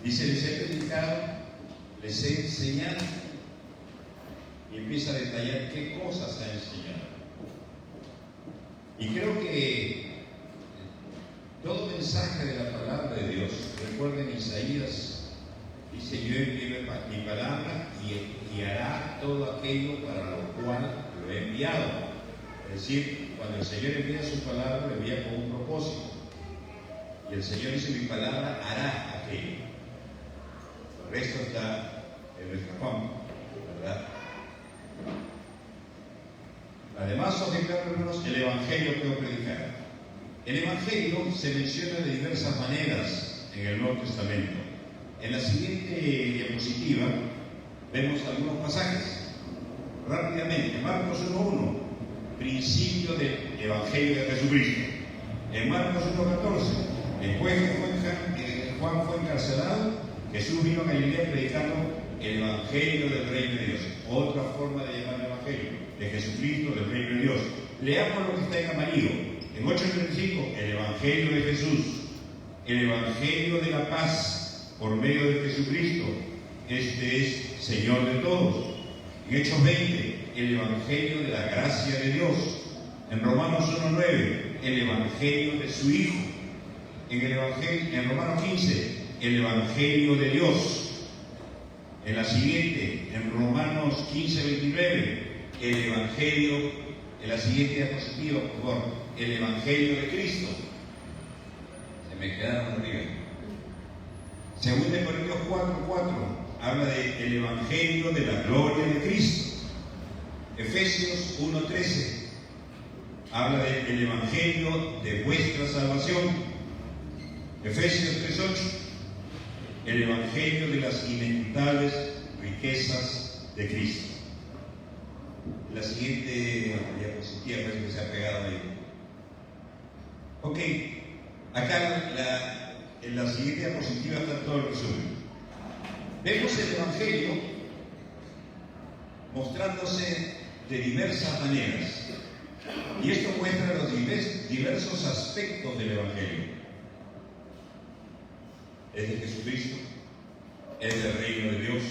Dice, les he predicado, les he enseñado, y empieza a detallar qué cosas ha enseñado. Y creo que todo mensaje de la palabra de Dios, recuerden Isaías, dice, yo envío mi palabra y hará todo aquello para lo cual lo he enviado. Es decir, cuando el Señor envía su palabra, lo envía con un propósito. Y el Señor dice, mi palabra hará aquello. El resto está en nuestra Juan, ¿verdad? Además, os declaro, hermanos, el Evangelio que os predicar. El Evangelio se menciona de diversas maneras en el Nuevo Testamento. En la siguiente diapositiva vemos algunos pasajes. Rápidamente, Marcos 1:1, principio del Evangelio de Jesucristo. En Marcos 1:14, después que Juan fue encarcelado, Jesús vino a Galilea predicando el Evangelio del Reino de Dios. Otra forma de llamar el Evangelio, de Jesucristo, del Reino de Dios. Leamos lo que está en amarillo. En 8:35, el Evangelio de Jesús, el Evangelio de la paz por medio de Jesucristo. Este es Señor de todos. En Hechos 20, el Evangelio de la gracia de Dios. En Romanos 1:9, el Evangelio de su Hijo. En Romanos 15, el Evangelio de Dios. En la siguiente, en Romanos 15:29, el Evangelio, en la siguiente diapositiva, por favor, el Evangelio de Cristo. Se me quedaron arriba. Según de Corintios 4:4, habla del Evangelio de la gloria de Cristo. Efesios 1:13, habla del Evangelio de vuestra salvación. Efesios 3:8, el Evangelio de las inimputables riquezas de Cristo. La siguiente diapositiva parece que se ha pegado ahí. Ok, acá en la siguiente diapositiva está todo el resumen. Vemos el Evangelio mostrándose de diversas maneras. Y esto muestra los diversos aspectos del Evangelio. Es de Jesucristo, es del reino de Dios,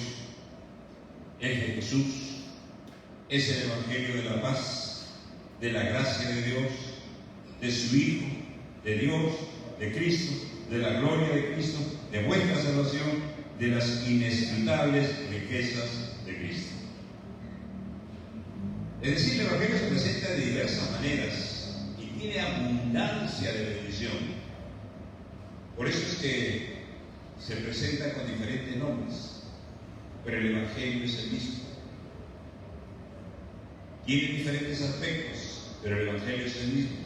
es de Jesús, es el Evangelio de la paz, de la gracia de Dios, de su Hijo, de Dios, de Cristo, de la gloria de Cristo, de vuestra salvación, de las inescrutables riquezas de Cristo. Es decir, el Evangelio se presenta de diversas maneras y tiene abundancia de bendición. Por eso es que se presenta con diferentes nombres, pero el Evangelio es el mismo. Tiene diferentes aspectos, pero el Evangelio es el mismo.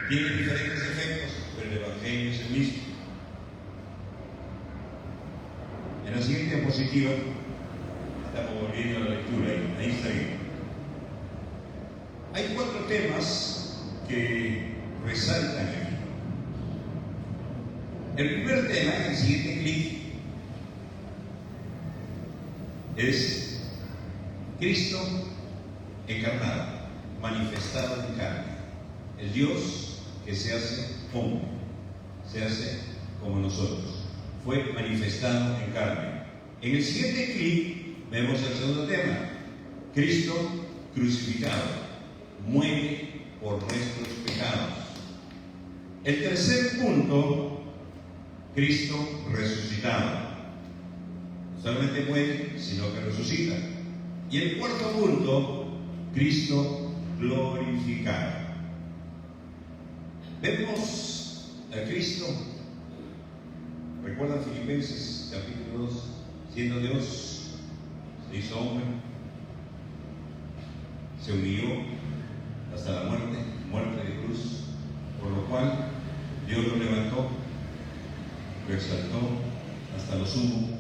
Tiene diferentes efectos, pero el Evangelio es el mismo. En la siguiente diapositiva, estamos volviendo a la lectura, ahí está bien. Hay 4 temas que resaltan aquí. El primer tema, en el siguiente clic, es Cristo encarnado, manifestado en carne. El Dios que se hace hombre, se hace como nosotros. Fue manifestado en carne. En el siguiente clic vemos el segundo tema, Cristo crucificado, muere por nuestros pecados. El tercer punto, Cristo resucitado. No solamente muere, sino que resucita. Y el cuarto punto, Cristo glorificado. Vemos a Cristo, recuerdan Filipenses capítulo 2, siendo Dios, se hizo hombre, se humilló hasta la muerte de cruz, por lo cual Dios lo levantó, lo exaltó hasta lo sumo,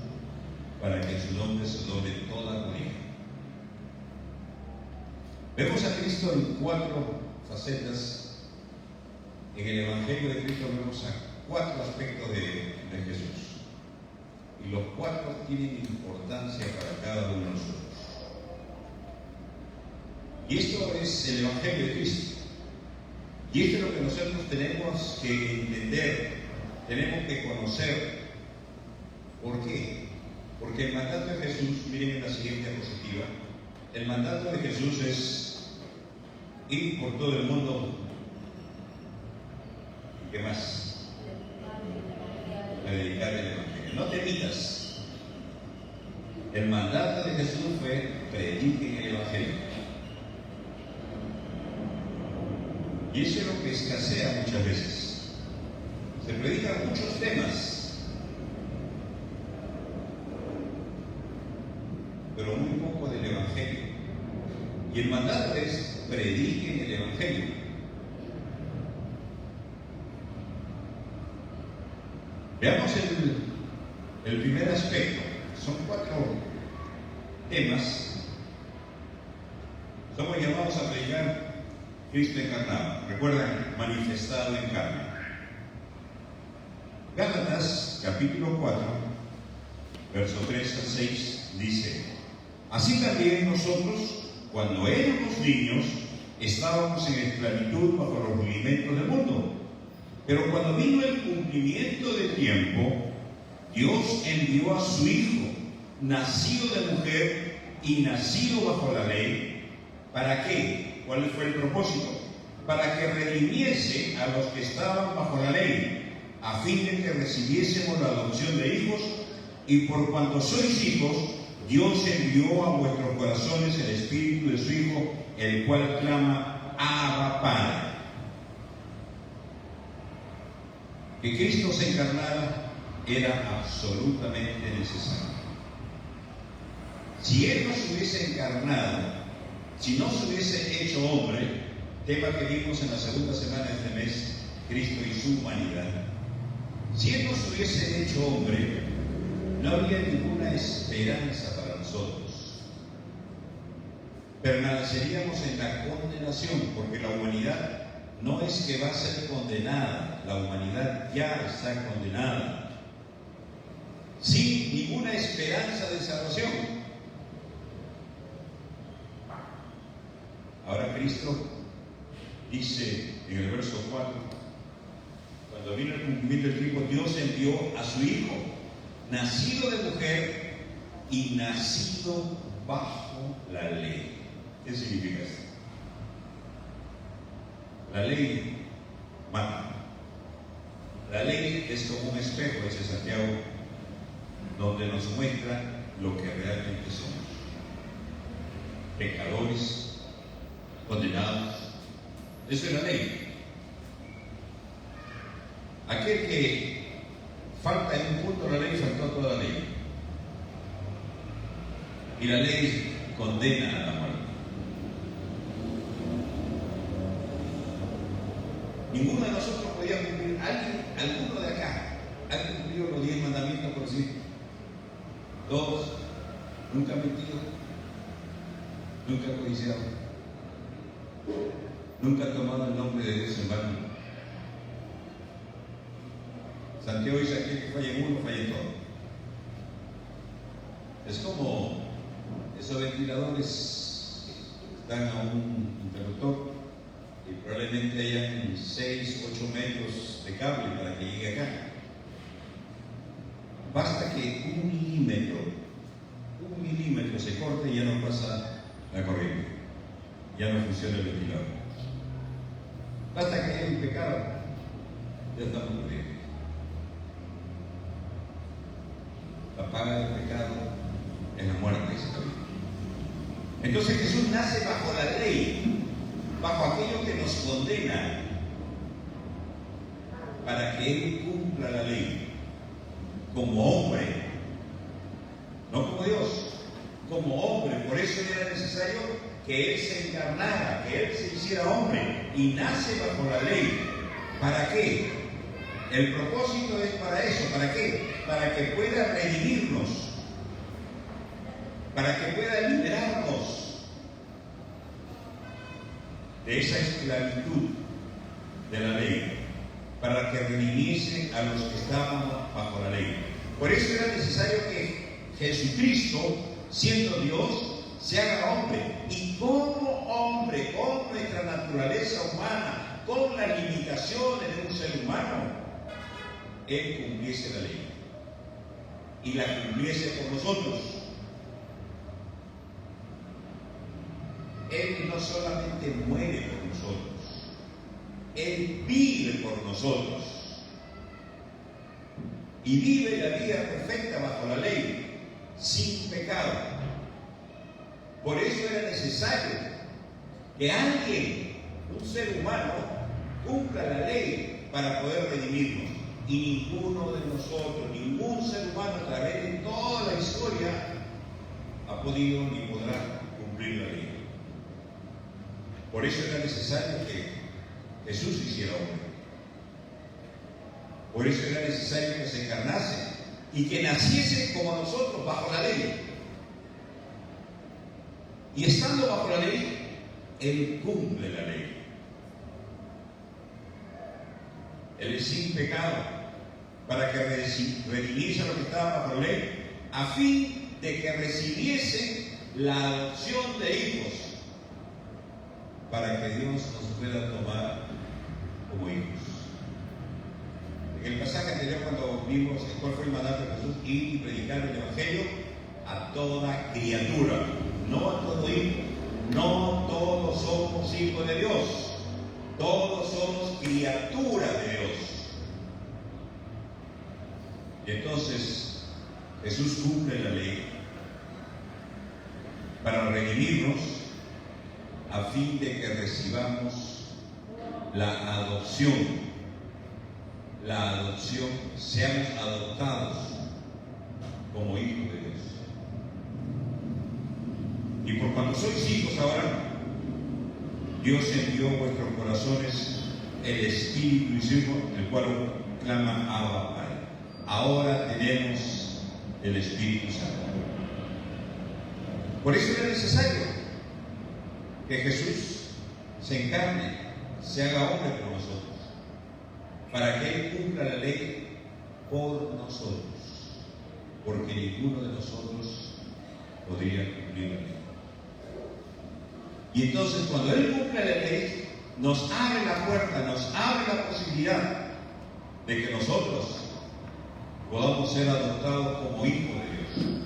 para que en su nombre se doble toda rodilla. Vemos a Cristo en 4 facetas. En el Evangelio de Cristo vemos a 4 aspectos de Jesús. Y los 4 tienen importancia para cada uno de nosotros. Y esto es el Evangelio de Cristo. Y esto es lo que nosotros tenemos que entender, tenemos que conocer. ¿Por qué? Porque el mandato de Jesús, miren en la siguiente diapositiva, el mandato de Jesús es ir por todo el mundo. ¿Y qué más? Predicar el Evangelio. No te mitas. El mandato de Jesús fue prediquen el Evangelio. Y eso es lo que escasea muchas veces. Se predican muchos temas, pero muy poco del Evangelio. Y el mandato es prediquen el Evangelio. Veamos el primer aspecto. Son 4 temas. Somos llamados a predicar Cristo encarnado. Recuerdan, manifestado en carne. Gálatas, capítulo 4, verso 3 al 6, dice: así también nosotros, cuando éramos niños, estábamos en esclavitud bajo los rudimentos del mundo. Pero cuando vino el cumplimiento del tiempo, Dios envió a su Hijo, nacido de mujer y nacido bajo la ley. ¿Para qué? ¿Cuál fue el propósito? Para que redimiese a los que estaban bajo la ley, a fin de que recibiésemos la adopción de hijos, y por cuanto sois hijos, Dios envió a vuestros corazones el Espíritu de su Hijo, el cual clama: Abba, Padre. Que Cristo se encarnara era absolutamente necesario. Si Él no se hubiese encarnado, si no se hubiese hecho hombre, tema que vimos en la segunda semana de este mes, Cristo y su humanidad, si Él no se hubiese hecho hombre, no habría ninguna esperanza para nosotros. Permaneceríamos en la condenación, porque la humanidad no es que va a ser condenada, la humanidad ya está condenada, sin ninguna esperanza de salvación. Ahora Cristo dice en el verso 4, cuando vino el cumplimiento del tiempo, Dios envió a su Hijo, nacido de mujer y nacido bajo la ley. ¿Qué significa esto? La ley mata. La ley es como un espejo, dice Santiago, donde nos muestra lo que realmente somos. Pecadores, condenados. Eso es la ley. Aquel que falta en un punto de la ley, faltó toda la ley. Y la ley condena a la muerte. Ninguno de nosotros podía cumplir. Alguno de acá ha cumplido los 10 mandamientos, por decir. Todos. Nunca han mentido. Nunca han codiciado. Nunca han tomado el nombre de Dios en vano. Santiago dice: aquel que falla en uno, falla en todo. Es como esos ventiladores que están a un interruptor y probablemente hayan 6, 8 metros de cable para que llegue acá. Basta que un milímetro se corte y ya no pasa la corriente, ya no funciona el ventilador. Basta que haya un pecado, ya estamos muriendo. La paga del pecado es la muerte, dice la Biblia. Entonces Jesús nace bajo la ley, bajo aquello que nos condena, para que Él cumpla la ley como hombre, no como Dios, como hombre. Por eso era necesario que Él se encarnara, que Él se hiciera hombre, y nace bajo la ley. ¿Para qué? El propósito es para eso. ¿Para qué? Para que pueda redimirnos, para que pueda liberarnos de esa esclavitud de la ley, para que redimiese a los que estaban bajo la ley. Por eso era necesario que Jesucristo, siendo Dios, se haga hombre, y como hombre, con nuestra naturaleza humana, con las limitaciones de un ser humano, Él cumpliese la ley. y la cumpliese por nosotros. Él no solamente muere por nosotros, Él vive por nosotros. Y vive la vida perfecta bajo la ley, sin pecado. Por eso era necesario que alguien, un ser humano, cumpla la ley para poder redimirnos. Y ninguno de nosotros, ningún ser humano a través de toda la historia ha podido ni podrá cumplir la ley. Por eso era necesario que Jesús se hiciera hombre. Por eso era necesario que se encarnase y que naciese como nosotros bajo la ley. Y estando bajo la ley, Él cumple la ley. Él es sin pecado para que redimiese a los que estaban bajo la ley, a fin de que recibiesen la adopción de hijos, para que Dios nos pueda tomar como hijos. En el pasaje anterior, cuando vimos cuál fue el mandato de Jesús, ir y predicar el Evangelio a toda criatura, no a todo hijo. No todos somos hijos de Dios, todos somos criaturas de Dios. Y entonces Jesús cumple la ley para redimirnos a fin de que recibamos la adopción, seamos adoptados como hijos de Dios. Y por cuanto sois hijos ahora, Dios envió a vuestros corazones el Espíritu y su Hijo, el cual clama Abba Padre. Ahora tenemos el Espíritu Santo. Por eso era necesario que Jesús se encarne, se haga hombre por nosotros, para que Él cumpla la ley por nosotros, porque ninguno de nosotros podría cumplir la ley. Y entonces cuando Él cumple la ley, nos abre la puerta, nos abre la posibilidad de que nosotros podamos ser adoptados como hijos de Dios.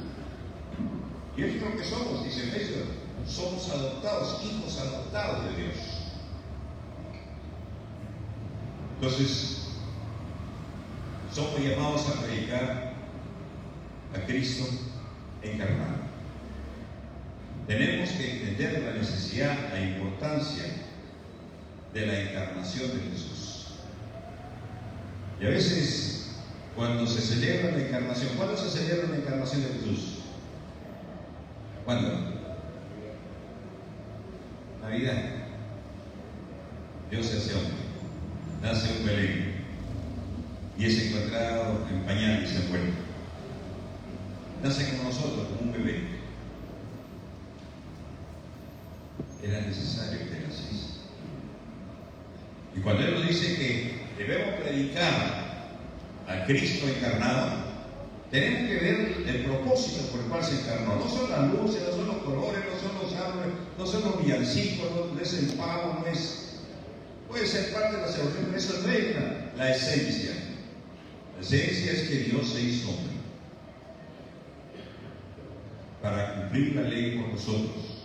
Y es lo que somos, dice Efesios, somos adoptados, hijos adoptados de Dios. Entonces, somos llamados a predicar a Cristo encarnado. Tenemos que entender la necesidad, la importancia de la encarnación de Jesús. Y a veces, cuando se celebra la encarnación, ¿cuándo se celebra la encarnación de Jesús? ¿Cuándo? Navidad. Dios se hace hombre, nace un Belén y es encontrado en pañal y se envuelve. Nace como nosotros, como un bebé. Era necesario que naciese. Y cuando Él nos dice que debemos predicar a Cristo encarnado, tenemos que ver el propósito por el cual se encarnó. No son las luces, no son los colores, no son los árboles, no son los villancicos, no es el pavo, no es. Puede ser parte de la celebración, pero eso no es la esencia. La esencia es que Dios se hizo hombre para cumplir la ley por nosotros,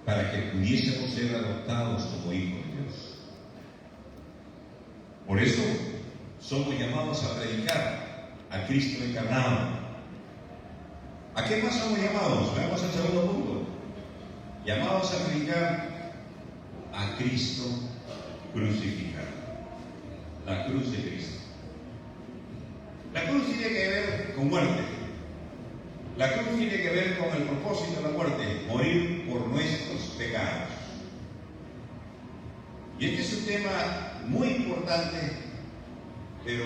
para que pudiésemos ser adoptados como hijos de Dios. Por eso somos llamados a predicar a Cristo encarnado. ¿A qué más somos llamados? Veamos el segundo punto. Llamados a predicar a Cristo crucificado. La cruz de Cristo. La cruz tiene que ver con muerte. La cruz tiene que ver con el propósito de la muerte, morir por nuestros pecados. Y este es un tema muy importante, pero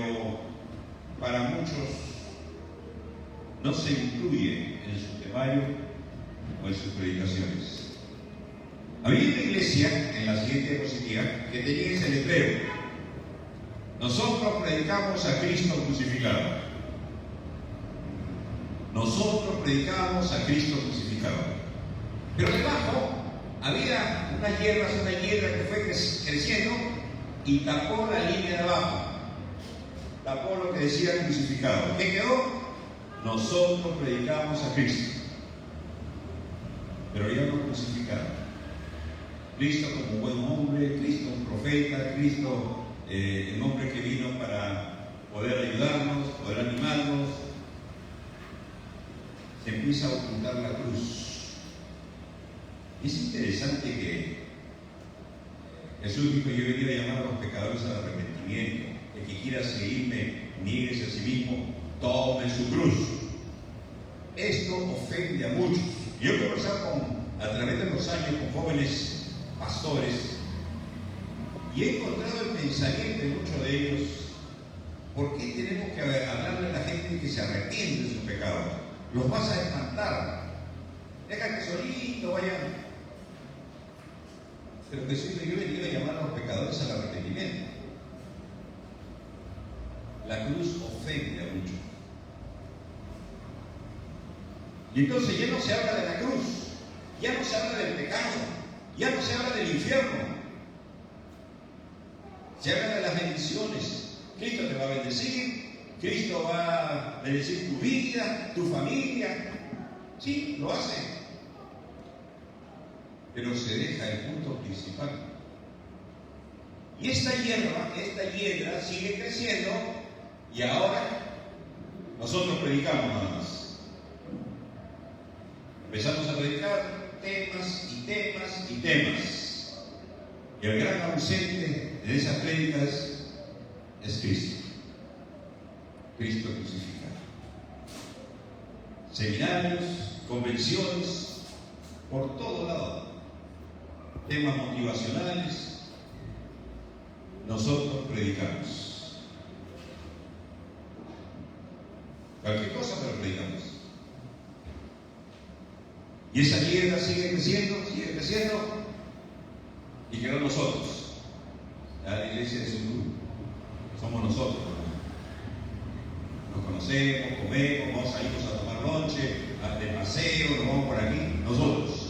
para muchos no se incluye en su temario o en sus predicaciones. Había una iglesia, en la siguiente diapositiva, que tenía ese letrero: nosotros predicamos a Cristo crucificado. Nosotros predicamos a Cristo crucificado. Pero debajo había una hierba que fue creciendo y tapó la línea de abajo. Tapó lo que decía crucificado. ¿Qué quedó? nosotros predicamos a Cristo, pero ya no crucificado. Cristo como buen hombre, Cristo un profeta, Cristo el hombre que vino para poder ayudarnos, poder animarnos. Se empieza a ocultar la cruz. Es interesante que Jesús dijo: yo he venido a llamar a los pecadores al arrepentimiento. El que quiera seguirme, niéguese a sí mismo, tome su cruz. Esto ofende a muchos. Yo he conversado a través de los años con jóvenes pastores y he encontrado el pensamiento de muchos de ellos: ¿por qué tenemos que hablarle a la gente que se arrepiente de sus pecados? Los vas a espantar. Deja que solito vayan. Pero Jesús dijo: yo he venido a llamar a los pecadores al arrepentimiento. La cruz ofende a muchos. Y entonces ya no se habla de la cruz, ya no se habla del pecado, ya no se habla del infierno. Se habla de las bendiciones. Cristo te va a bendecir, Cristo va a bendecir tu vida, tu familia. Sí, lo hace. Pero se deja el punto principal. Y esta hiedra sigue creciendo, y ahora nosotros predicamos nada más. Empezamos a predicar temas y temas y temas. Y el gran ausente de esas prédicas es Cristo. Cristo crucificado. Seminarios, convenciones, por todo lado. Temas motivacionales. Nosotros predicamos. Cualquier cosa, pero predicamos. Y esa hiedra sigue creciendo, y quedó nosotros. La iglesia es un grupo, somos nosotros. Nos conocemos, comemos, vamos a irnos a tomar lonche, de paseo, nos vamos por aquí, nosotros.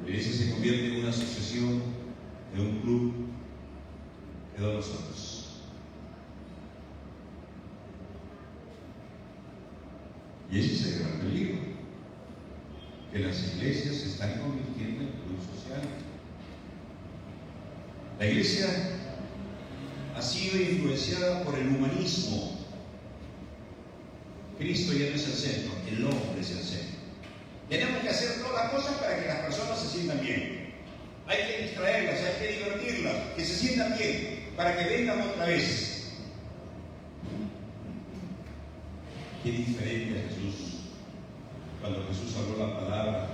La iglesia se convierte en una asociación, en un club, quedó nosotros. Y ese es el gran peligro, que las iglesias se están convirtiendo en club social. La iglesia ha sido influenciada por el humanismo. Cristo ya no es el centro, el hombre es el centro. Tenemos que hacer todas las cosas para que las personas se sientan bien. Hay que distraerlas, hay que divertirlas, que se sientan bien, para que vengan otra vez. Qué diferente a Jesús. Cuando Jesús habló la palabra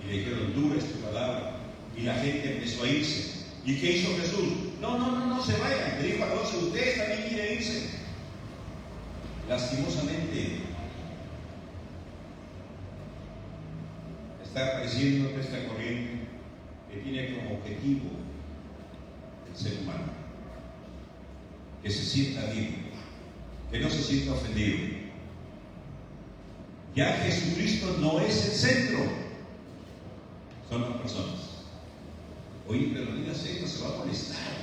y le dijeron: dura es tu palabra, y la gente empezó a irse. ¿Y qué hizo Jesús? No se vayan. Le dijo a todos: ustedes también quieren irse. Lastimosamente está apareciendo esta corriente que tiene como objetivo el ser humano, que se sienta bien, que no se sienta ofendido. Ya Jesucristo no es el centro, son las personas. Oye, pero no se va a molestar.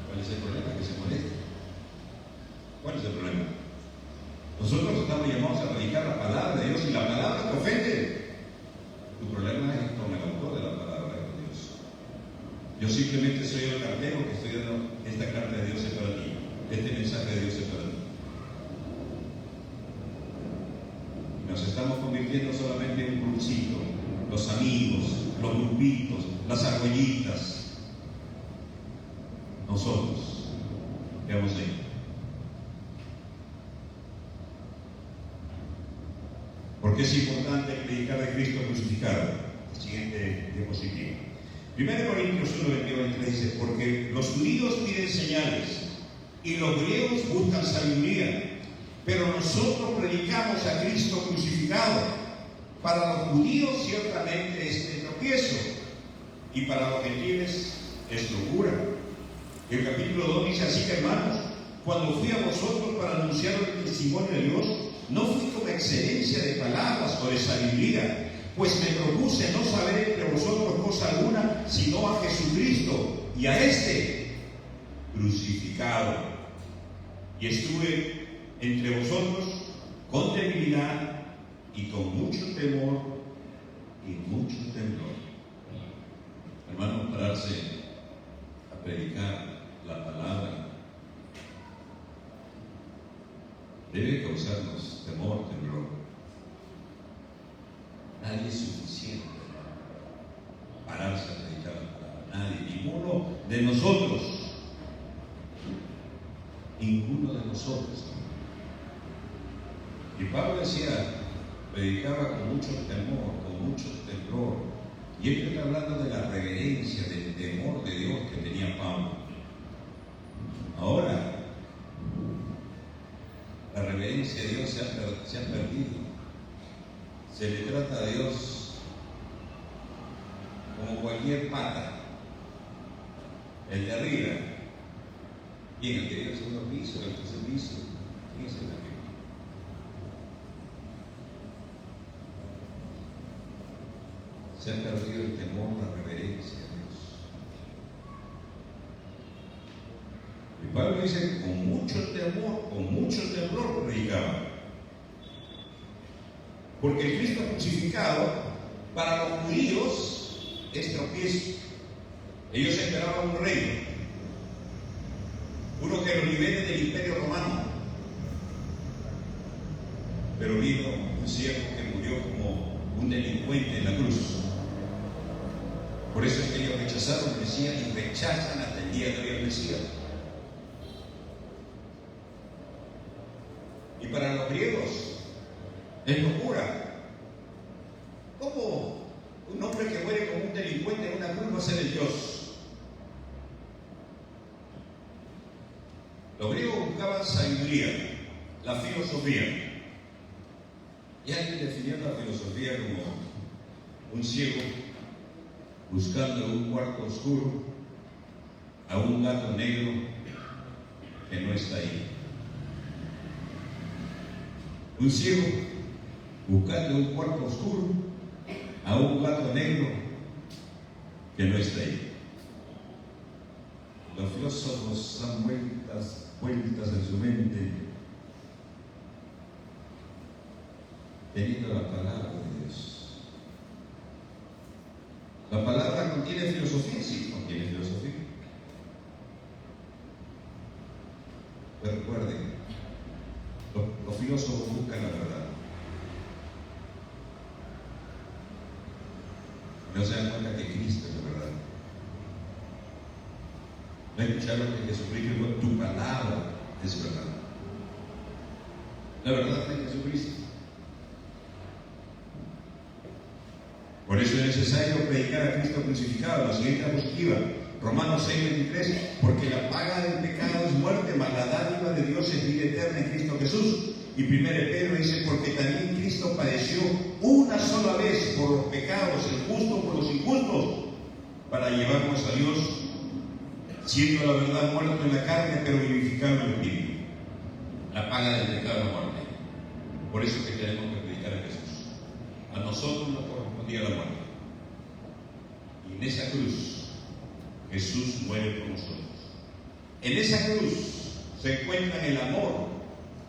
¿Cuál es el problema? Que se moleste. ¿Cuál es el problema? Nosotros estamos llamados a predicar la palabra de Dios, y la palabra te ofende. Tu problema es con el autor de la palabra de Dios. Yo simplemente soy el cartero que estoy dando esta carta de Dios es para ti. Este mensaje de Dios es para ti. Nos estamos convirtiendo solamente en un grupcito, los amigos, los grupitos, las argollitas. Nosotros, ¿qué vamos a ir? ¿Por qué es importante predicar de Cristo crucificado? Siguiente diapositiva. 1 Corintios 1:22-23 dice: porque los judíos piden señales y los griegos buscan sabiduría, pero nosotros predicamos a Cristo crucificado. Para los judíos ciertamente es tropiezo, y para los gentiles es locura. El capítulo 2 dice así: que hermanos, cuando fui a vosotros para anunciar el testimonio de Dios, no fui con excelencia de palabras o de sabiduría, pues me propuse no saber entre vosotros cosa alguna, sino a Jesucristo y a este crucificado. y estuve entre vosotros con debilidad y con mucho temor y mucho temblor. Hermanos, pararse a predicar la palabra debe causarnos temor, temblor. Nadie es suficiente para pararse a predicar la palabra. Nadie, ninguno de nosotros. Ninguno de nosotros. Y Pablo decía, predicaba con mucho temor, con mucho temblor. Y él está hablando de la reverencia, del temor de Dios que tenía Pablo. Ahora, la reverencia de Dios se ha perdido. Se le trata a Dios como cualquier pata. El de arriba. Bien, el que vive en el segundo piso, el tercer piso. ¿Quién es el de arriba? Se ha perdido el temor, la reverencia a Dios. Y Pablo dice, con mucho temor, con mucho temblor predicaba. Porque el Cristo crucificado, para los judíos, es tropiezo. Ellos esperaban un rey, uno que los libere del imperio romano. Pero vino un siervo que murió como un delincuente en la cruz. Por eso es que ellos rechazaron al Mesías y rechazan hasta el día de hoy al Mesías. Y para los griegos es locura. ¿Cómo un hombre que muere como un delincuente en una cruz va a ser el Dios? Los griegos buscaban sabiduría, la filosofía. Y alguien definió la filosofía como un ciego buscando en un cuarto oscuro a un gato negro que no está ahí. Un ciego buscando en un cuarto oscuro a un gato negro que no está ahí. Los filósofos dan vueltas en su mente, teniendo la palabra de Dios. La palabra contiene filosofía, sí, contiene filosofía. Pero recuerden, los filósofos buscan la verdad. No se dan cuenta que Cristo es la verdad. No escucharon que Jesucristo dijo, tu palabra es verdad. La verdad es Jesucristo. Por eso es necesario predicar a Cristo crucificado. La siguiente diapositiva, Romanos 6:23, porque la paga del pecado es muerte, mas la dádiva de Dios es vida eterna en Cristo Jesús. Y 1 Pedro dice, porque también Cristo padeció una sola vez por los pecados, el justo por los injustos, para llevarnos a Dios, siendo la verdad muerto en la carne, pero vivificado en el espíritu. La paga del pecado es muerte. Por eso es que tenemos que predicar a Jesús. A nosotros nos correspondía la muerte. Y en esa cruz, Jesús muere por nosotros. En esa cruz se encuentran el amor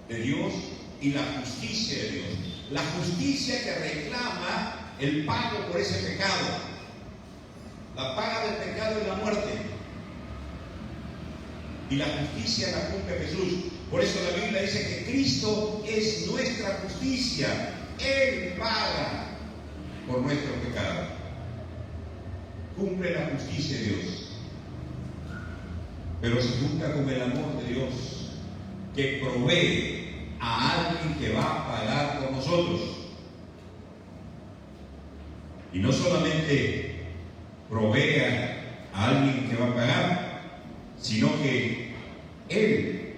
de Dios y la justicia de Dios. La justicia que reclama el pago por ese pecado. La paga del pecado es la muerte. Y la justicia la cumple Jesús. Por eso la Biblia dice que Cristo es nuestra justicia. Él paga por nuestro pecado. Cumple la justicia de Dios. Pero se junta con el amor de Dios, que provee a alguien que va a pagar por nosotros. Y no solamente provee a alguien que va a pagar, sino que Él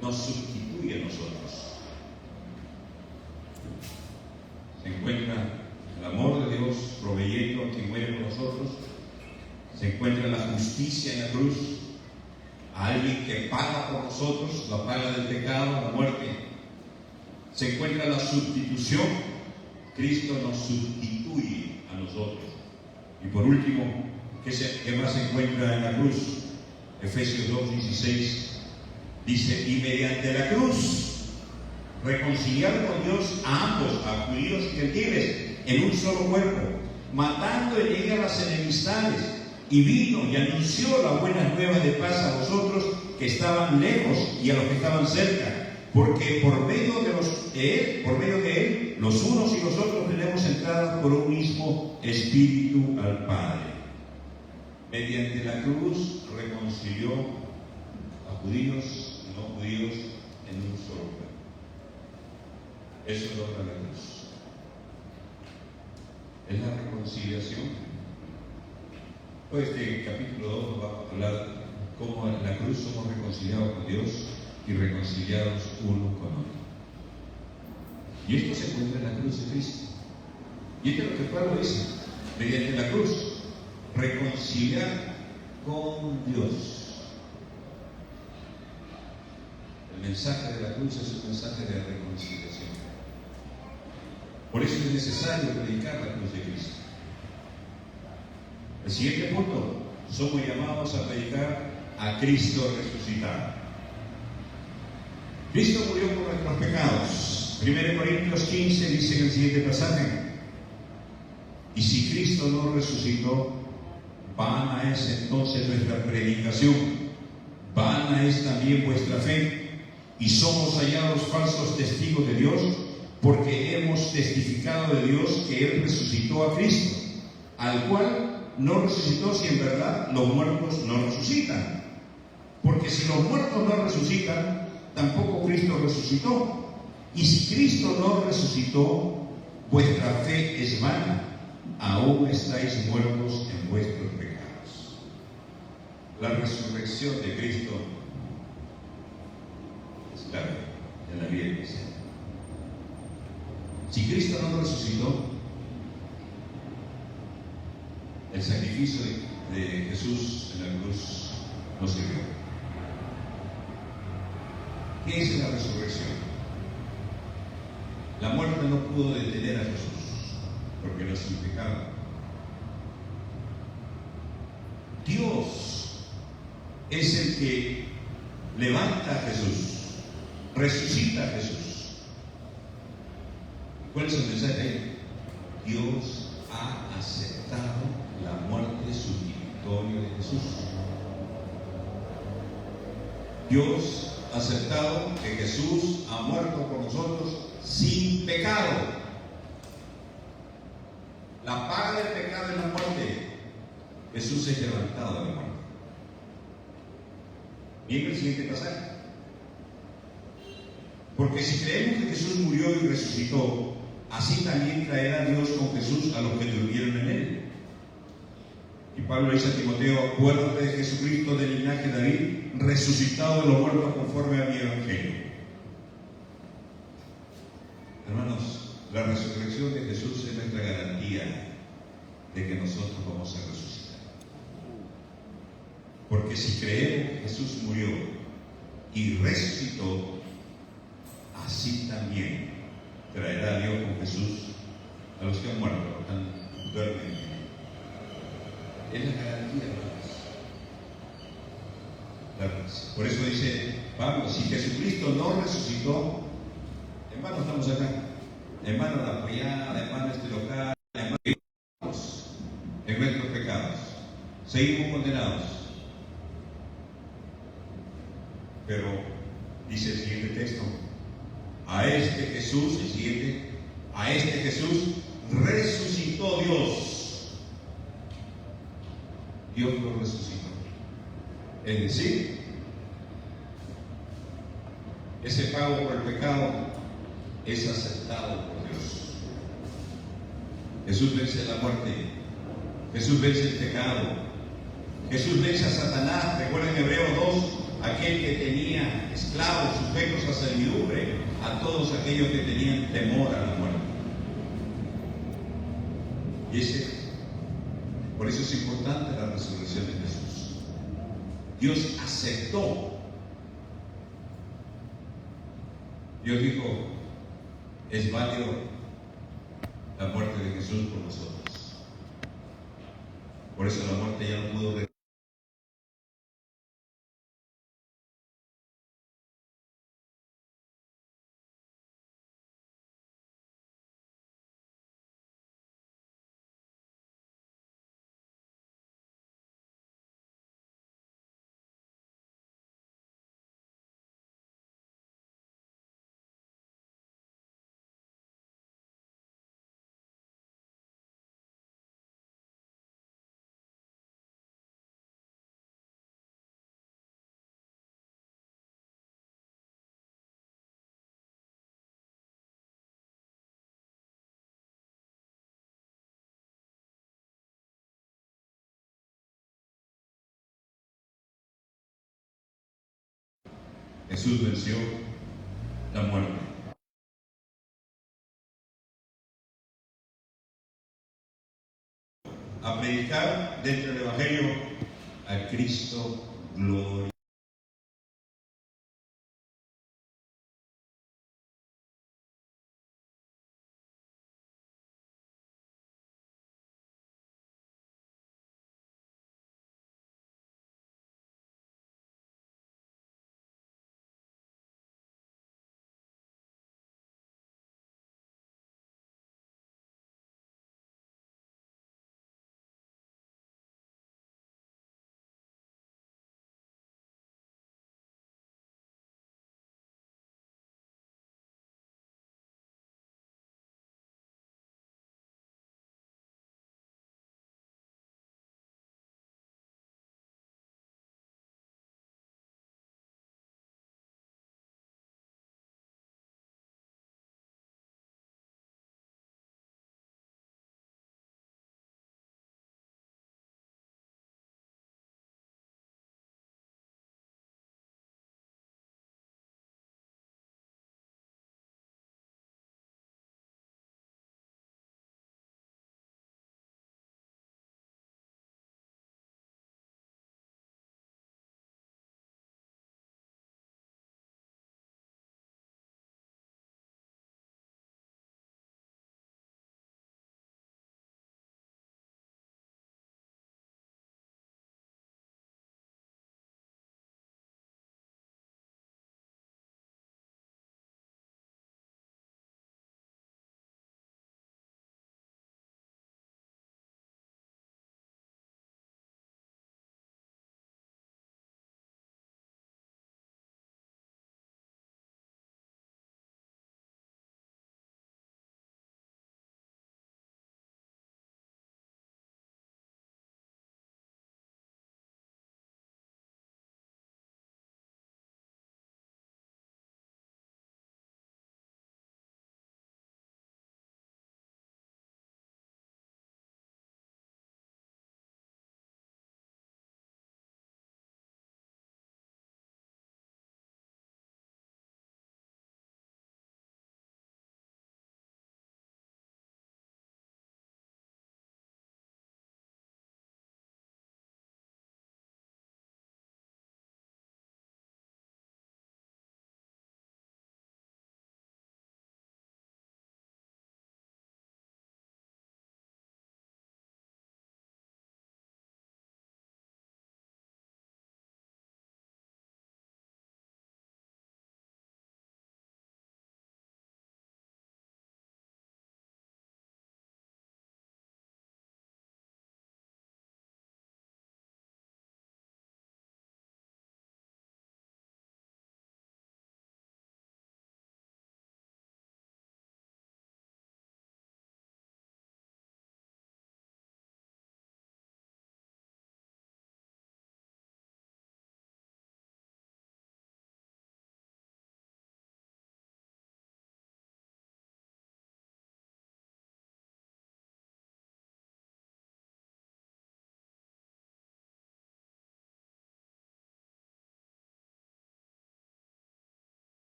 nos sustituye a nosotros. Se encuentra el amor de Dios proveyendo a quien muere por nosotros. Se encuentra la justicia en la cruz, a alguien que paga por nosotros, la paga del pecado, la muerte. Se encuentra la sustitución, Cristo nos sustituye a nosotros. Y por último, ¿qué más se encuentra en la cruz? Efesios 2:16, Dice, y mediante la cruz reconciliar con Dios a ambos, a judíos y gentiles, en un solo cuerpo, matando en ella las enemistades, y vino y anunció la buena nueva de paz a vosotros que estaban lejos y a los que estaban cerca, porque por medio de él, los unos y los otros tenemos entrada por un mismo espíritu al Padre. Mediante la cruz reconcilió a judíos y no judíos en un solo cuerpo. Eso logra la cruz. Es la reconciliación. Pues este capítulo 2 nos va a hablar cómo en la cruz somos reconciliados con Dios y reconciliados uno con otro. Y esto se encuentra en la cruz de Cristo. Y esto es lo que Pablo dice, mediante la cruz, reconciliar con Dios. El mensaje de la cruz es un mensaje de reconciliación. Por eso es necesario predicar la cruz de Cristo. El siguiente punto, somos llamados a predicar a Cristo resucitado. Cristo murió por nuestros pecados. 1 Corintios 15 dice en el siguiente pasaje, y si Cristo no resucitó, vana es entonces nuestra predicación, vana es también vuestra fe, y somos hallados falsos testigos de Dios, porque hemos testificado de Dios que Él resucitó a Cristo, al cual no resucitó si en verdad los muertos no resucitan. Porque si los muertos no resucitan, tampoco Cristo resucitó. Y si Cristo no resucitó, vuestra fe es vana, aún estáis muertos en vuestros pecados. La resurrección de Cristo es clave en la vida cristiana. Si Cristo no resucitó, el sacrificio de Jesús en la cruz no sirvió. ¿Qué es la resurrección? La muerte no pudo detener a Jesús, porque no es un pecado. Dios es el que levanta a Jesús, resucita a Jesús. ¿Cuál es el mensaje ahí? Dios ha aceptado la muerte sustitutoria de Jesús. Dios ha aceptado que Jesús ha muerto por nosotros sin pecado. La paga del pecado es la muerte. Jesús es levantado de la muerte. Miren el siguiente pasaje. Porque si creemos que Jesús murió y resucitó, así también traerá Dios con Jesús a los que durmieron en Él. Y Pablo dice a Timoteo, acuérdate de Jesucristo del linaje de David, resucitado de los muertos conforme a mi evangelio. Hermanos, la resurrección de Jesús es nuestra garantía de que nosotros vamos a resucitar. Porque si creemos que Jesús murió y resucitó, así también traerá Dios con Jesús a los que han muerto, a los que duermen. Es la garantía, hermanos. Por eso dice Pablo, si Jesucristo no resucitó, hermanos, estamos acá. Hermanos, la apoyada, hermanos, este local, hermanos, en nuestros pecados. Seguimos condenados. Pero dice el siguiente texto, a este Jesús, el siguiente, a este Jesús resucitó Dios. Dios lo resucitó. Es decir, ese pago por el pecado es aceptado por Dios. Jesús vence la muerte. Jesús vence el pecado. Jesús vence a Satanás. Recuerden Hebreos 2, aquel que tenía esclavos, sujetos a servidumbre, a todos aquellos que tenían temor a la muerte. Y por eso es importante la resurrección de Jesús. Dios aceptó. Dios dijo, es válido la muerte de Jesús por nosotros. Por eso la muerte ya no pudo Jesús venció la muerte. A predicar dentro del Evangelio a Cristo gloria.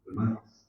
demás.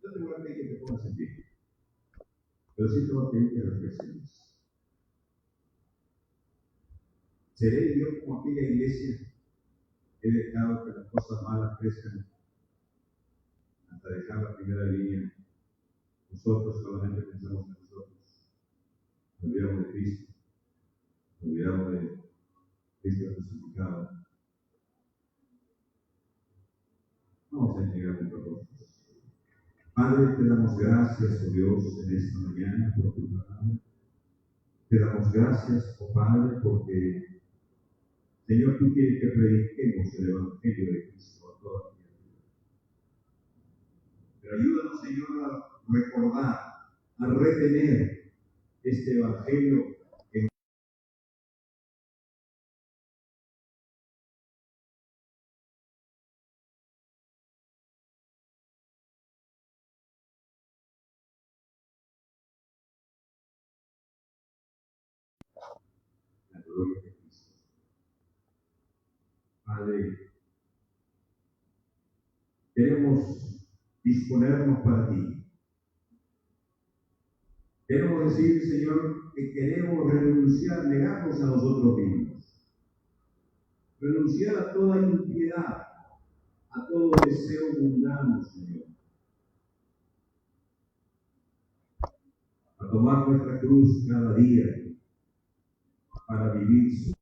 No te voy a pedir que te pongas en pie, pero sí te voy a pedir que reflexiones. ¿Seré yo como aquella iglesia que he dejado que las cosas malas crezcan hasta dejar la primera línea? Nosotros solamente pensamos en nosotros. Nos olvidamos de Cristo, nos olvidamos de Cristo crucificado. Vamos a entregar nuestros rostros. Padre, te damos gracias, oh Dios, en esta mañana por tu palabra. Te damos gracias, oh Padre, porque, Señor, tú quieres que prediquemos el Evangelio de Cristo a toda la tierra. Pero ayúdanos, Señor, a recordar, a retener este Evangelio en la gloria de Cristo. Padre, queremos disponernos para ti. Queremos decir, Señor, que queremos renunciar, negarnos a nosotros mismos. Renunciar a toda impiedad, a todo deseo mundano, Señor. A tomar nuestra cruz cada día para vivir